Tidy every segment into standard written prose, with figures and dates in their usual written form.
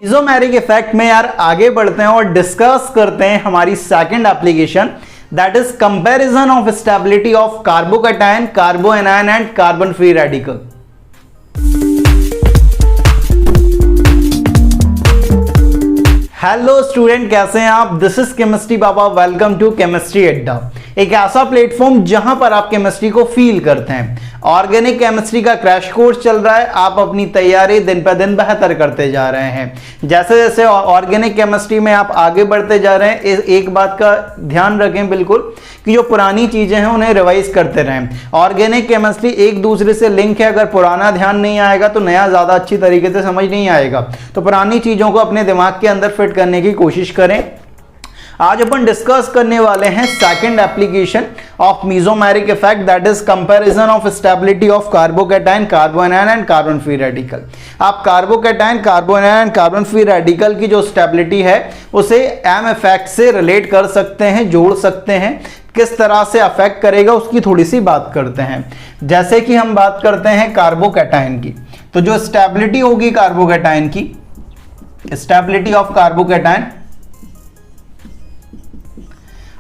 Mesomeric effect में यार आगे बढ़ते हैं और डिस्कस करते हैं हमारी second application, that is comparison of stability of carbocation, carbanion and carbon free radical. Hello student, कैसे हैं आप? This is chemistry Baba, welcome to chemistry Adda, एक ऐसा प्लेटफॉर्म जहां पर आप केमिस्ट्री को फील करते हैं। ऑर्गेनिक केमिस्ट्री का क्रैश कोर्स चल रहा है, आप अपनी तैयारी दिन पर दिन बेहतर करते जा रहे हैं। जैसे जैसे ऑर्गेनिक केमिस्ट्री में आप आगे बढ़ते जा रहे हैं, एक बात का ध्यान रखें बिल्कुल कि जो पुरानी चीजें हैं उन्हें रिवाइज करते रहें। ऑर्गेनिक केमिस्ट्री एक दूसरे से लिंक है, अगर पुराना ध्यान नहीं आएगा तो नया ज्यादा अच्छी तरीके से समझ नहीं आएगा। तो पुरानी चीजों को अपने दिमाग के अंदर फिट करने की कोशिश करें। आज अपन डिस्कस करने वाले हैं second application of mesomeric effect, that is comparison of stability of carbocation, carbanion and carbon free radical. आप carbocation, carbanion, carbon free radical की जो स्टेबिलिटी है उसे एम इफेक्ट से रिलेट कर सकते हैं, जोड़ सकते हैं। किस तरह से अफेक्ट करेगा उसकी थोड़ी सी बात करते हैं। जैसे कि हम बात करते हैं कार्बोकैटायन की, तो जो स्टेबिलिटी होगी कार्बोकैटायन की, स्टेबिलिटी ऑफ कार्बोकैटायन,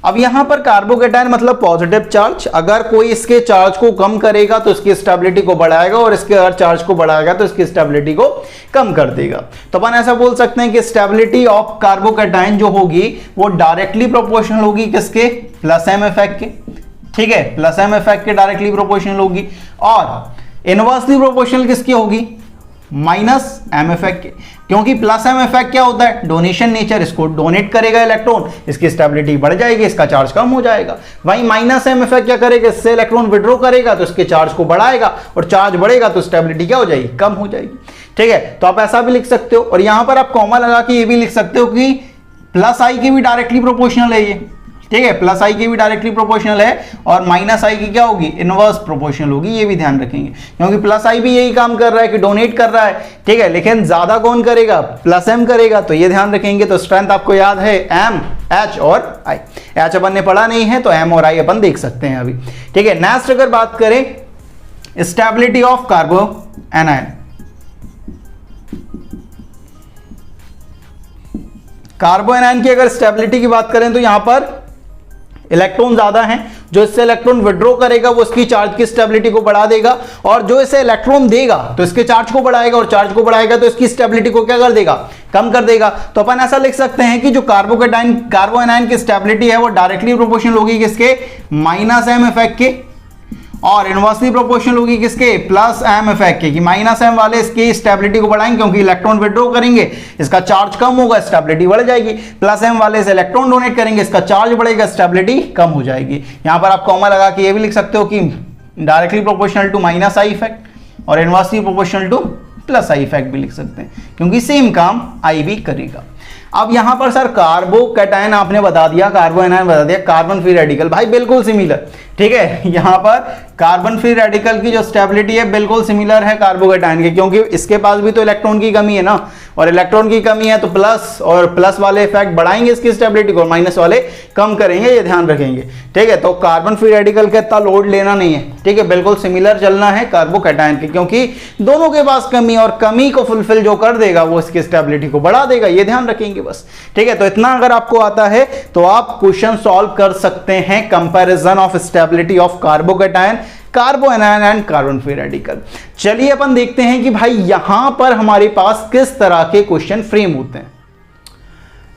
अब यहां पर कार्बोकैटायन मतलब पॉजिटिव चार्ज, अगर कोई इसके चार्ज को कम करेगा तो इसकी स्टेबिलिटी को बढ़ाएगा, और इसके अगर चार्ज को बढ़ाएगा तो इसकी स्टेबिलिटी को कम कर देगा। तो अपन ऐसा बोल सकते हैं कि स्टेबिलिटी ऑफ कार्बोकैटायन जो होगी वो डायरेक्टली प्रोपोर्शनल होगी किसके? प्लस एम इफेक्ट के। ठीक है, प्लस एम इफेक्ट के डायरेक्टली प्रोपोर्शनल होगी। और इनवर्सली प्रोपोर्शनल किसकी होगी? माइनस एम इफेक्ट के, क्योंकि प्लस एम इफेक्ट क्या होता है? डोनेशन नेचर, इसको डोनेट करेगा इलेक्ट्रॉन, इसकी स्टेबिलिटी बढ़ जाएगी, इसका चार्ज कम हो जाएगा। वहीं माइनस एम इफेक्ट क्या करेगा? इससे इलेक्ट्रॉन विड्रॉ करेगा तो इसके चार्ज को बढ़ाएगा, और चार्ज बढ़ेगा तो स्टेबिलिटी क्या हो जाएगी? कम हो जाएगी। ठीक है, तो आप ऐसा भी लिख सकते हो, और यहां पर आप कॉमा लगा के ये भी लिख सकते हो कि प्लस आई की भी डायरेक्टली प्रोपोर्शनल है ये। ठीक है, प्लस आई की भी डायरेक्टली प्रोपोर्शनल है, और माइनस आई की क्या होगी? इनवर्स प्रोपोर्शनल होगी। ये भी ध्यान रखेंगे, क्योंकि प्लस आई भी यही काम कर रहा है कि डोनेट कर रहा है। ठीक है, लेकिन ज्यादा कौन करेगा? प्लस एम करेगा, तो ये ध्यान रखेंगे। तो स्ट्रेंथ आपको याद है एम, एच और आई। एच अपन ने पढ़ा नहीं है तो एम और आई अपन देख सकते हैं अभी। ठीक है, नेक्स्ट अगर बात करें स्टेबिलिटी ऑफ कार्बोएनायन, कार्बोएनायन की अगर स्टेबिलिटी की बात करें तो यहां पर इलेक्ट्रॉन ज्यादा हैं, जो इससे इलेक्ट्रॉन विड्रॉ करेगा वो इसकी चार्ज की स्टेबिलिटी को बढ़ा देगा, और जो इसे इलेक्ट्रॉन देगा तो इसके चार्ज को बढ़ाएगा, और चार्ज को बढ़ाएगा तो इसकी स्टेबिलिटी को क्या कर देगा? कम कर देगा। तो अपन ऐसा लिख सकते हैं कि जो कार्बोएनायन की स्टेबिलिटी है वो डायरेक्टली प्रोपोर्शनल होगी किसके? माइनस एम इफेक्ट के, और इनवर्सली प्रोपोर्शनल होगी किसके? प्लस एम इफेक्ट के, कि माइनस एम वाले इसकी स्टेबिलिटी को बढ़ाएंगे, क्योंकि इलेक्ट्रॉन विड्रॉ करेंगे, इसका चार्ज कम होगा, स्टेबिलिटी बढ़ जाएगी। प्लस एम वाले से इलेक्ट्रॉन डोनेट करेंगे, इसका चार्ज बढ़ेगा, स्टेबिलिटी कम हो जाएगी। यहां पर आप कॉमा लगा के ये भी लिख सकते हो कि directly proportional to minus I effect, और inversely proportional to plus I effect भी लिख सकते हैं, क्योंकि सेम काम आई भी करेगा। अब यहां पर सर कार्बोकैटायन आपने बता दिया, कार्बोएनायन बता दिया, कार्बन फ्री रेडिकल भाई बिल्कुल सिमिलर। ठीक है, यहां पर कार्बन फ्री रेडिकल की जो स्टेबिलिटी है बिल्कुल सिमिलर है कार्बोकैटायन के, क्योंकि इसके पास भी तो इलेक्ट्रॉन की कमी है ना, और इलेक्ट्रॉन की कमी है तो प्लस, और प्लस वाले इफेक्ट बढ़ाएंगे इसकी स्टेबिलिटी को, माइनस वाले कम करेंगे, ये ध्यान रखेंगे। ठीक है, तो कार्बन फ्री रेडिकल का इतना लोड लेना नहीं है। ठीक है, बिल्कुल सिमिलर चलना है कार्बोकैटायन के, क्योंकि दोनों के पास कमी, और कमी को फुलफिल जो कर देगा वो इसकी स्टेबिलिटी को बढ़ा देगा, ये ध्यान रखेंगे बस। ठीक है, तो इतना अगर आपको आता है तो आप क्वेश्चन सॉल्व कर सकते हैं। Comparison of stability of carbocation, carbanion and carbon free radical. चलिए अपन देखते हैं कि भाई यहां पर हमारे पास किस तरह के क्वेश्चन फ्रेम होते हैं।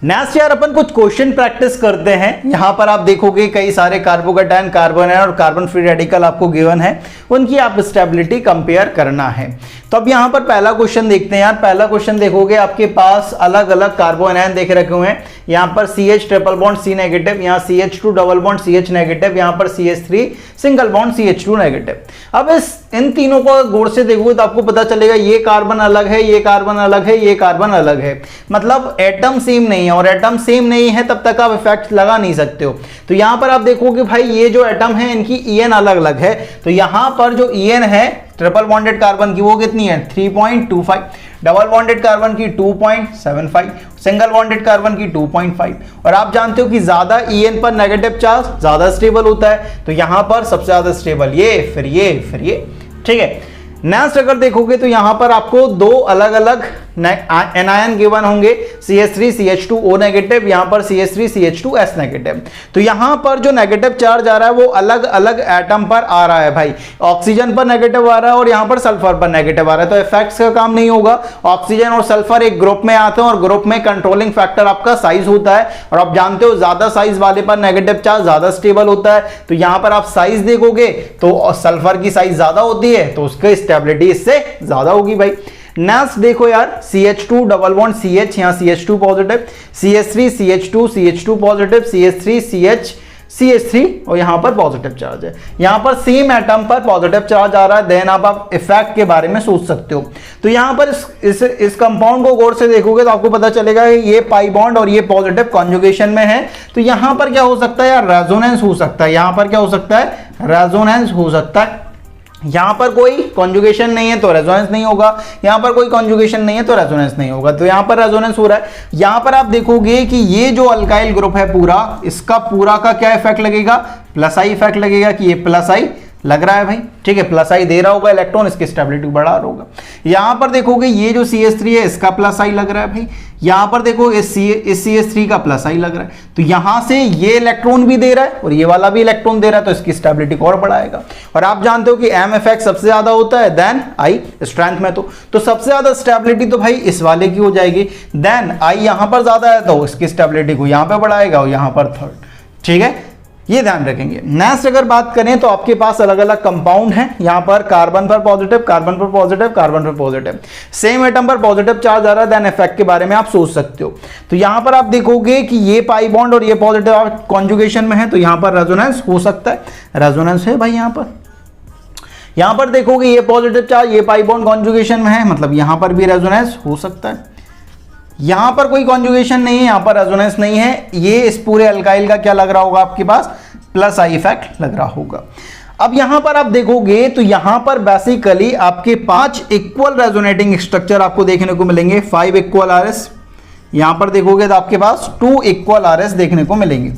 नेक्स्ट यार अपन कुछ क्वेश्चन प्रैक्टिस करते हैं। यहां पर आप देखोगे कई सारे कार्बोकैटायन, कार्बोएनायन और कार्बन फ्री रेडिकल आपको गिवन है, उनकी आप स्टेबिलिटी कंपेयर करना है। तो अब यहां पर पहला क्वेश्चन देखते हैं यार। पहला क्वेश्चन देखोगे आपके पास अलग अलग कार्बोएनायन देख रखे हुए हैं। यहां पर CH triple bond C negative, यहां CH2 double bond CH negative, यहां पर CH3 single bond CH2 negative. अब इन तीनों को गौर से देखोगे तो आपको पता चलेगा ये कार्बन अलग है, ये कार्बन अलग है, ये कार्बन अलग है, मतलब एटम सेम नहीं है, और एटम सेम नहीं है तब तक आप इफेक्ट लगा नहीं सकते हो। तो यहां पर आप देखोगे भाई ये जो एटम है इनकी EN अलग अलग है, तो यहां पर जो EN है ट्रिपल बॉन्डेड कार्बन की वो कितनी है? 3.25, डबल बॉन्डेड कार्बन की 2.75, सिंगल बॉन्डेड कार्बन की 2.5। और आप जानते हो कि ज्यादा EN पर नेगेटिव चार्ज ज्यादा स्टेबल होता है, तो यहां पर सबसे ज्यादा स्टेबल ये, फिर ये, फिर ये। ठीक है, नेक्स्ट अगर देखोगे तो यहां पर आपको दो अलग अलग एनायन गिवन होंगे CH3 CH2O नेगेटिव, यहां पर CH3 CH2S नेगेटिव। तो यहां पर जो नेगेटिव चार्ज आ रहा है वो अलग अलग एटम पर आ रहा है भाई, ऑक्सीजन पर नेगेटिव आ रहा है और यहां पर सल्फर पर नेगेटिव आ रहा है। तो इफेक्ट्स का काम नहीं होगा, ऑक्सीजन और सल्फर एक ग्रुप में आते हैं और ग्रुप में कंट्रोलिंग फैक्टर आपका साइज होता है, और आप जानते हो ज्यादा साइज वाले पर नेगेटिव चार्ज ज्यादा स्टेबल होता है। तो यहां पर आप साइज देखोगे तो सल्फर की साइज ज्यादा होती है तो उसकी स्टेबिलिटी इससे ज्यादा होगी भाई। नेक्स्ट देखो यार, CH2 डबल बॉन्ड CH, यहां CH2 positive, CH3 CH2 CH2 positive, CH3 CH CH3 और यहां पर पॉजिटिव चार्ज है। यहां पर सेम एटम पर पॉजिटिव चार्ज आ रहा है, देन आप इफेक्ट के बारे में सोच सकते हो। तो यहां पर इस कंपाउंड को गौर से देखोगे तो आपको पता चलेगा कि ये पाई बॉन्ड और ये पॉजिटिव कॉन्जुगेशन में है। तो यहां पर क्या हो सकता है यार, रेजोनेंस हो सकता है। यहां पर क्या हो सकता है, रेजोनेंस हो सकता है। यहां पर कोई कॉन्जुगेशन नहीं है तो रेजोनेंस नहीं होगा, यहां पर कोई कॉन्जुगेशन नहीं है तो रेजोनेंस नहीं होगा। तो यहां पर रेजोनेंस हो रहा है। यहां पर आप देखोगे कि ये जो अल्काइल ग्रुप है पूरा, इसका पूरा का क्या इफेक्ट लगेगा, प्लस आई इफेक्ट लगेगा कि ये प्लस आई लग रहा है भाई, ठीक है, प्लस आई दे रहा होगा इलेक्ट्रॉन, इसकी स्टेबिलिटी बढ़ा रहा होगा। यहां पर देखोगे ये जो CH3 है इसका प्लस आई लग रहा है भाई, यहां पर देखो इस CH3 का प्लस आई लग रहा है। तो यहां से ये इलेक्ट्रॉन भी दे रहा है और ये वाला भी इलेक्ट्रॉन दे रहा है, तो इसकी स्टेबिलिटी को और बढ़ाएगा। और आप जानते हो कि M इफेक्ट सबसे ज्यादा होता है देन I स्ट्रेंथ में, तो सबसे ज्यादा स्टेबिलिटी तो भाई इस वाले की हो जाएगी, देन I यहां पर ज्यादा है तो इसकी स्टेबिलिटी को यहां पर बढ़ाएगा और यहां पर थर्ड, ठीक है, ये ध्यान रखेंगे। नेक्स्ट अगर बात करें तो आपके पास अलग अलग कंपाउंड हैं, यहां पर कार्बन पर पॉजिटिव, कार्बन पर पॉजिटिव, कार्बन पर पॉजिटिव, सेम एटम पर पॉजिटिव चार्ज आ रहा है, देन इफेक्ट के बारे में आप सोच सकते हो। तो यहां पर आप देखोगे कि ये पाई बॉन्ड और ये पॉजिटिव कॉन्जुगेशन में है तो यहां पर रेजोनेंस हो सकता है, रेजोनेंस है भाई। यहां पर देखोगे ये पॉजिटिव चार्ज ये पाई बॉन्ड कॉन्जुगेशन में है, मतलब यहां पर भी रेजोनेंस हो सकता है। यहां पर कोई कॉन्जुगेशन नहीं है, यहां पर रेजोनेंस नहीं है, ये इस पूरे अल्काइल का क्या लग रहा होगा आपके पास, प्लस आई इफेक्ट लग रहा होगा। अब यहां पर आप देखोगे तो यहां पर बेसिकली आपके 5 इक्वल रेजोनेटिंग स्ट्रक्चर आपको देखने को मिलेंगे, 5 इक्वल RS। यहां पर देखोगे तो आपके पास 2 इक्वल RS देखने को मिलेंगे।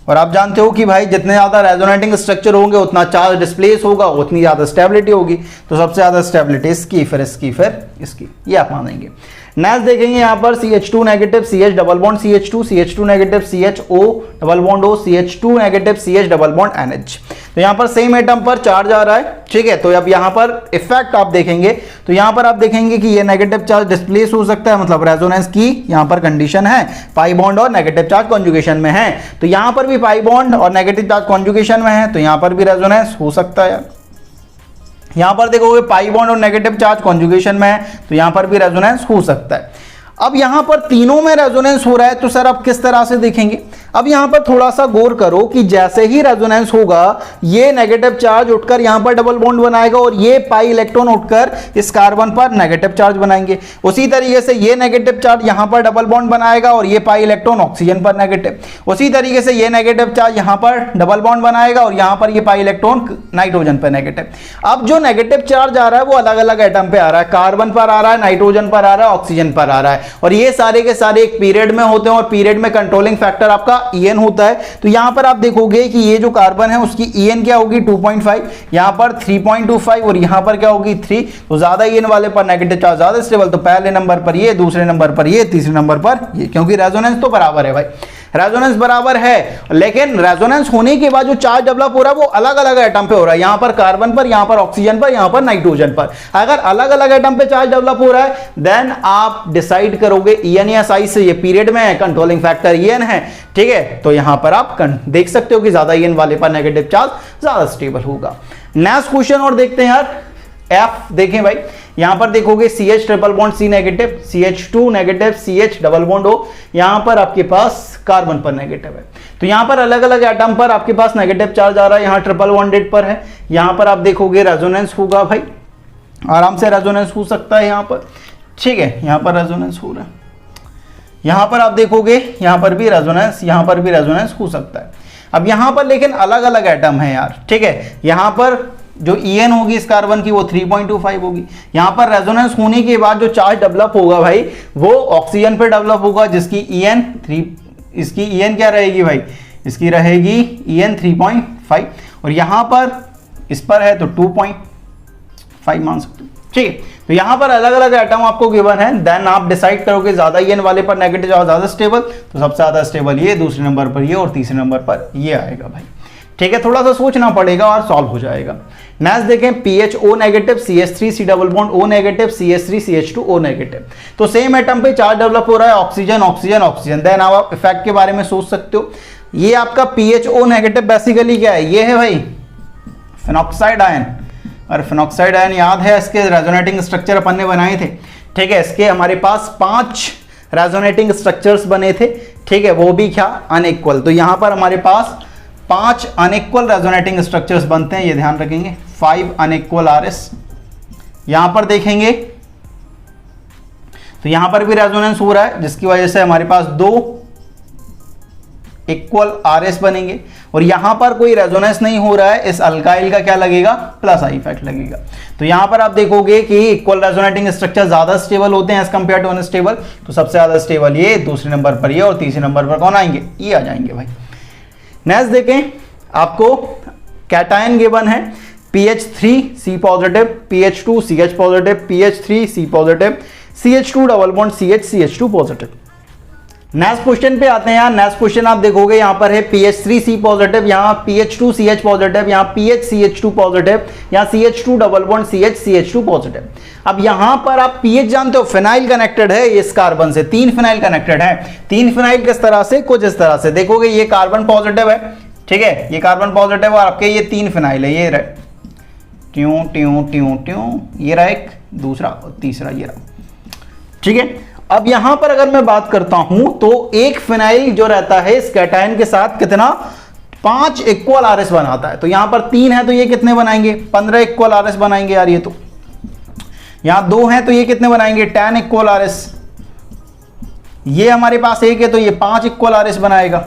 और आप जानते हो कि भाई जितने ज्यादा रेजोनेटिंग स्ट्रक्चर होंगे उतना चार्ज डिस्प्लेस होगा, उतनी ज्यादा स्टेबिलिटी होगी। तो सबसे ज्यादा स्टेबिलिटी इसकी, फिर इसकी, फिर इसकी, ये आप मानेंगे। नेक्स्ट देखेंगे यहां पर CH2 negative CH double bond CH2, CH2 negative CHO double bond O, CH2 negative CH double bond NH। तो यहां पर सेम एटम पर चार्ज आ रहा है, ठीक है। तो अब यहां पर इफेक्ट आप देखेंगे तो यहां पर आप देखेंगे कि ये नेगेटिव चार्ज डिस्प्लेस हो सकता है, मतलब रेजोनेंस की यहां पर कंडीशन है, पाई बॉन्ड और नेगेटिव चार्ज कॉन्जुगेशन में है। तो यहां पर भी पाई बॉन्ड और नेगेटिव चार्ज कॉन्जुगेशन में है तो यहां पर भी रेजोनेंस हो सकता है। यहां पर देखोगे पाई बॉन्ड और नेगेटिव चार्ज कॉन्जुगेशन में है तो यहां पर भी रेजोनेंस हो सकता है। अब यहां पर तीनों में रेजोनेंस हो रहा है तो सर आप किस तरह से देखेंगे। अब यहां पर थोड़ा सा गौर करो कि जैसे ही रेजोनेंस होगा ये नेगेटिव चार्ज उठकर यहां पर डबल बॉन्ड बनाएगा और ये पाई इलेक्ट्रॉन उठकर इस कार्बन पर नेगेटिव चार्ज बनाएंगे। उसी तरीके से ये नेगेटिव चार्ज यहां पर डबल बॉन्ड बनाएगा और ये पाई इलेक्ट्रॉन ऑक्सीजन पर नेगेटिव। उसी तरीके से ये नेगेटिव चार्ज यहां पर डबल बॉन्ड बनाएगा और यहां पर ये पाई इलेक्ट्रॉन नाइट्रोजन पर नेगेटिव। अब जो नेगेटिव चार्ज आ रहा है वो अलग अलग एटम पे आ रहा है, कार्बन पर आ रहा है, नाइट्रोजन पर आ रहा है, ऑक्सीजन पर आ रहा है, और ये सारे के सारे एक पीरियड में होते हैं और पीरियड में कंट्रोलिंग फैक्टर आपका En होता है। तो यहां पर आप देखोगे कि ये जो कार्बन है उसकी En क्या होगी 2.5, यहां पर 3.25 और यहां पर क्या होगी 3। तो ज्यादा En वाले पर नेगेटिव चार्ज ज्यादा स्टेबल, तो पहले नंबर पर ये, दूसरे नंबर पर ये, तीसरे नंबर पर ये, क्योंकि रेजोनेंस तो बराबर है भाई, रेजोनेंस बराबर है। लेकिन रेजोनेंस होने के बाद जो चार्ज डेवलप हो रहा है वो अलग अलग एटम पे हो रहा है, यहां पर कार्बन पर, यहां पर ऑक्सीजन पर, यहां पर नाइट्रोजन पर। अगर अलग अलग एटम पे चार्ज डेवलप हो रहा है देन आप डिसाइड करोगे En या साइज से, ये पीरियड में है, कंट्रोलिंग फैक्टर En है, ठीक है। तो यहां पर आप देख सकते हो कि ज्यादा En वाले पर नेगेटिव चार्ज ज्यादा स्टेबल होगा। नेक्स्ट क्वेश्चन और देखते हैं यार, F देखें भाई, यहां पर देखोगे CH triple bond C negative, CH2 negative CH double bond O, यहां पर आपके पास कार्बन पर नेगेटिव है। तो यहां पर अलग अलग एटम पर आपके पास नेगेटिव चार्ज आ रहा है, यहां ट्रिपल बॉन्डेड पर है, यहां पर आप देखोगे रेजोनेंस होगा भाई, आराम से रेजोनेंस हो सकता है यहां पर, ठीक है। यहां पर रेजोनेंस हो रहा है, यहां पर आप देखोगे यहां पर भी रेजोनेंस, यहां पर भी रेजोनेंस हो सकता है। अब यहां पर लेकिन अलग अलग एटम है यार, ठीक है। यहां पर जो En होगी इस कार्बन की वो 3.25 होगी। यहां पर रेजोनेंस होने के बाद जो चार्ज डेवलप होगा भाई वो ऑक्सीजन पे डेवलप होगा, जिसकी En 3, इसकी En क्या रहेगी भाई, इसकी रहेगी En 3.5 और यहां पर इस पर है तो 2.5 मान सकते हो, ठीक है। तो यहां पर अलग अलग एटम आपको गिवन है, देन आप डिसाइड करोगे ज्यादा ये वाले पर नेगेटिव चार्ज ज्यादा स्टेबल, तो सबसे ज्यादा स्टेबल ये, दूसरे नंबर पर ये और तीसरे नंबर पर ये आएगा भाई। ठीक है, थोड़ा सा सोचना पड़ेगा और सॉल्व हो जाएगा। नेक्स्ट देखें PHO negative CH3 C double bond O negative CH3 CH2 O negative. तो सेम एटम पे चार्ज डेवलप हो रहा है, ऑक्सीजन ऑक्सीजन ऑक्सीजन। देन आप इफेक्ट के बारे में सोच सकते हो। ये आपका PHO नेगेटिव बेसिकली क्या है, ये है भाई फिनॉक्साइड आयन। और फिनॉक्साइड आयन याद है इसके रेजोनेटिंग स्ट्रक्चर अपन ने बनाए थे। ठीक है, इसके हमारे पास 5 रेजोनेटिंग स्ट्रक्चर्स बने थे। ठीक है, वो भी क्या अनइक्वल। तो यहां पर हमारे पास 5 अनइक्वल रेजोनेटिंग स्ट्रक्चर्स बनते हैं, ये ध्यान रखेंगे। 5 अनइक्वल RS यहां पर देखेंगे तो यहां पर भी रेजोनेंस हो रहा है, जिसकी वजह से हमारे पास 2 इक्वल RS बनेंगे। और यहां पर कोई रेजोनेंस नहीं हो रहा है, इस अल्काइल का क्या लगेगा, प्लस आई इफेक्ट लगेगा। तो यहां पर आप देखोगे कि इक्वल रेजोनेटिंग स्ट्रक्चर ज्यादा स्टेबल होते हैं एज कंपेयर टू अनस्टेबल। तो सबसे ज्यादा स्टेबल ये, दूसरे नंबर पर ये और तीसरे नंबर पर कौन आएंगे, ये आ जाएंगे भाई। नेक्स्ट देखें, आपको कैटायन गिवन है PH3C positive, PH2 CH positive, PH3 C positive, CH2 double bond CH CH2 positive. Next question पे आते हैं यार। नेक्स्ट क्वेश्चन आप देखोगे यहां पर है PH3C पॉजिटिव, यहां PH2 CH पॉजिटिव, यहां PH CH2 पॉजिटिव, यहां CH2 double bond CH CH2 positive. अब यहां पर आप पीएच जानते हो, फिनाइल कनेक्टेड है इस कार्बन से, 3 फिनाइल कनेक्टेड है। 3 फिनाइल किस तरह से, कुछ इस तरह से देखोगे, ये कार्बन पॉजिटिव है। ठीक है, ये कार्बन पॉजिटिव और आपके ये 3 फिनाइल है, ये रहे ट्यू ट्यू ट्यू ट्यू, ये रहा एक, दूसरा और तीसरा ये रहा। ठीक है, अब यहां पर अगर मैं बात करता हूं तो एक फिनाइल जो रहता है इस कैटायन के साथ कितना, 5 इक्वल RS बनाता है। तो यहां पर 3 है तो ये कितने बनाएंगे, 15 इक्वल RS बनाएंगे यार। ये तो यहां 2 है तो ये कितने बनाएंगे, 10 इक्वल RS। ये हमारे पास 1 है तो ये 5 इक्वल RS बनाएगा।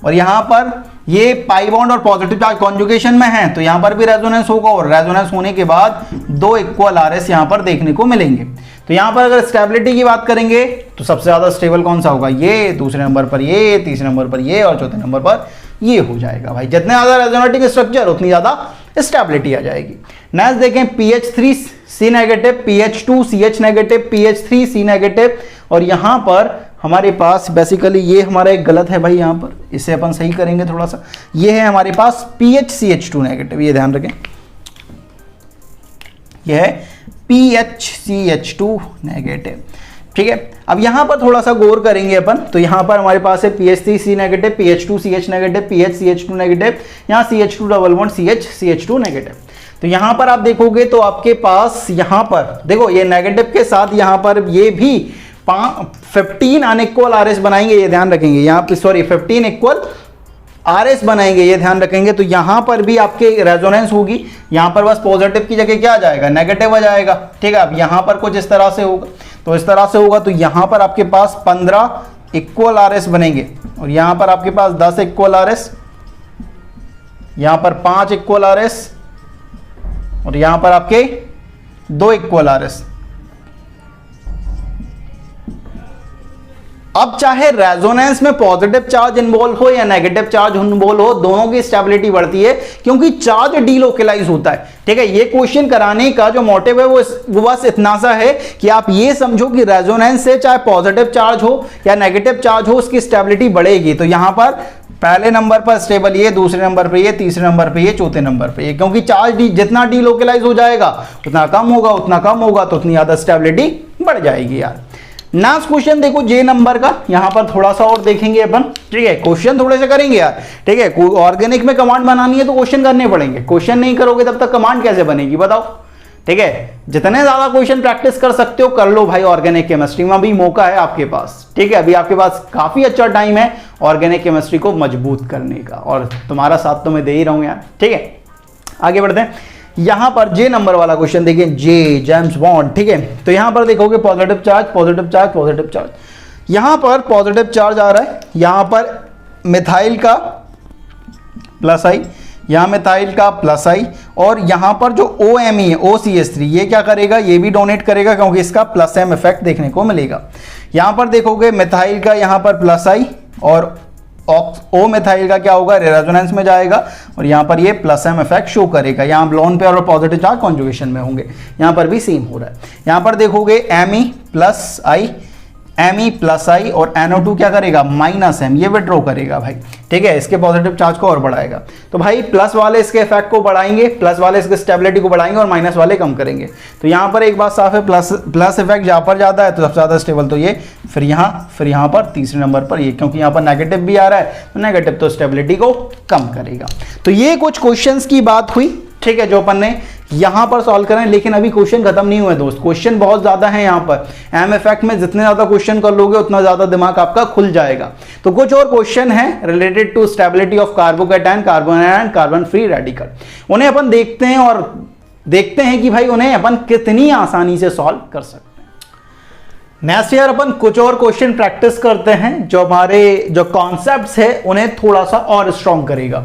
और यहां पर ये पाई बॉन्ड और पॉजिटिव चार्ज कॉन्जुगेशन में है तो यहां पर भी रेजोनेंस होगा, और रेजोनेंस होने के बाद 2 इक्वल RS यहां पर देखने को मिलेंगे। तो यहां पर अगर स्टेबिलिटी की बात करेंगे तो सबसे ज्यादा स्टेबल कौन सा होगा, ये, दूसरे नंबर पर ये, तीसरे नंबर पर ये और चौथे नंबर पर ये हो जाएगा भाई। जितने ज्यादा रेजोनेटिंग स्ट्रक्चर उतनी ज्यादा स्टेबिलिटी आ जाएगी। नेक्स्ट देखें PH3C negative, PH2 CH negative, PH3C negative. और यहां पर हमारे पास बेसिकली ये हमारा एक गलत है भाई, यहां पर इसे अपन सही करेंगे थोड़ा सा। ये है हमारे पास PHCH2 नेगेटिव, ये ध्यान रखें, ये है PHCH2 नेगेटिव। ठीक है, अब यहां पर थोड़ा सा गौर करेंगे अपन। तो यहां पर हमारे पास है PH3C negative, PH2CH negative, PHCH2 negative, यहां CH2 double bond CH CH2 negative. तो यहां पर आप देखोगे तो आपके पास यहां पर देखो ये नेगेटिव के साथ यहां पर ये भी 15 अनइक्वल RS बनाएंगे, ये ध्यान रखेंगे। यहां पे सॉरी 15 इक्वल RS बनाएंगे, ये ध्यान रखेंगे। तो यहां पर भी आपके रेजोनेंस होगी, यहां पर बस पॉजिटिव की जगह क्या आ जाएगा, नेगेटिव आ जाएगा। ठीक है, अब यहां पर कुछ इस तरह से होगा, तो इस तरह से होगा तो यहां पर आपके पास 15 इक्वल RS बनेंगे, और यहां पर आपके पास 10 इक्वल RS, यहां पर 5 इक्वल RS, और यहां पर आपके 2 इक्वल RS। अब चाहे रेजोनेंस में पॉजिटिव चार्ज इन्वॉल्व हो या नेगेटिव चार्ज इन्वॉल्व हो, दोनों की स्टेबिलिटी बढ़ती है क्योंकि चार्ज डीलोकलाइज होता है। ठीक है, ये क्वेश्चन कराने का जो मोटिव है वो बस इतना सा है कि आप ये समझो कि रेजोनेंस से चाहे पॉजिटिव चार्ज हो या नेगेटिव चार्ज हो, उसकी स्टेबिलिटी बढ़ेगी। तो यहां पर पहले नंबर पर स्टेबल ये, दूसरे नंबर पर ये, तीसरे नंबर पर ये, चौथे नंबर पर ये, क्योंकि चार्ज जितना डीलोकलाइज हो जाएगा उतना कम होगा, उतना कम होगा तो उतनी ज्यादा स्टेबिलिटी बढ़ जाएगी यार। नेक्स्ट क्वेश्चन देखो J नंबर का, यहां पर थोड़ा सा और देखेंगे अपन। ठीक है, क्वेश्चन थोड़े से करेंगे यार। ठीक है, ऑर्गेनिक में कमांड बनानी है तो क्वेश्चन करने पड़ेंगे, क्वेश्चन नहीं करोगे तब तक कमांड कैसे बनेगी बताओ। ठीक है, जितने ज्यादा क्वेश्चन प्रैक्टिस कर सकते हो कर लो भाई, ऑर्गेनिक केमिस्ट्री में भी मौका है आपके पास। ठीक है, अभी आपके पास काफी अच्छा टाइम है ऑर्गेनिक केमिस्ट्री को मजबूत करने का, और तुम्हारा साथ तो मैं दे ही रहा हूं यार। ठीक है, आगे बढ़ते हैं। यहां पर J नंबर वाला क्वेश्चन देखिए, जेम्स बॉन्ड। ठीक है, तो यहां पर देखोगे positive charge positive charge positive charge, यहां पर पॉजिटिव चार्ज आ रहा है, यहां पर मिथाइल का प्लस आई, यहां मिथाइल का प्लस आई, और यहां पर जो OMe है OCH3 ये क्या करेगा, ये भी डोनेट करेगा क्योंकि इसका प्लस M इफेक्ट देखने को मिलेगा। यहां पर देखोगे मिथाइल का यहां पर प्लस आई और ओ मिथाइल का क्या होगा, रेजोनेंस में जाएगा और यहाँ पर ये प्लस एम इफेक्ट शो करेगा। यहाँ लोन पेयर और पॉजिटिव चार्ज कॉन्जुगेशन में होंगे, यहाँ पर भी सेम हो रहा है। यहाँ पर देखोगे एम ई प्लस आई और NO2 क्या करेगा, माइनस एम, ये विड्रॉ करेगा भाई, ठीक है, इसके पॉजिटिव चार्ज को और बढ़ाएगा। तो भाई प्लस वाले इसके इफेक्ट को बढ़ाएंगे, प्लस वाले इसके स्टेबिलिटी को बढ़ाएंगे और माइनस वाले कम करेंगे। तो यहाँ पर एक बात साफ है, प्लस इफेक्ट जहाँ पर ज़्यादा है तो सबसे ज़्यादा स्टेबल तो ये, फिर यहाँ पर तीसरे नंबर पर ये, क्योंकि यहाँ पर नेगेटिव भी आ रहा है तो नेगेटिव तो स्टेबिलिटी को कम करेगा। तो ये कुछ क्वेश्चंस की बात हुई, ठीक है, जो अपन ने यहां पर सॉल्व करें। लेकिन अभी क्वेश्चन खत्म नहीं हुए दोस्त, क्वेश्चन बहुत ज्यादा है यहाँ पर। एम इफेक्ट में जितने ज्यादा क्वेश्चन कर लोगे उतना ज्यादा दिमाग आपका खुल जाएगा। तो कुछ और क्वेश्चन है related to stability of carbocation, carbon ion, carbon free radical, उन्हें अपन देखते हैं और देखते हैं कि भाई उन्हें अपन कितनी आसानी से सॉल्व कर सकते हैं। नेक्स्ट ईयर अपन कुछ और क्वेश्चन प्रैक्टिस करते हैं जो हमारे जो कॉन्सेप्ट्स है उन्हें थोड़ा सा और स्ट्रॉन्ग करेगा।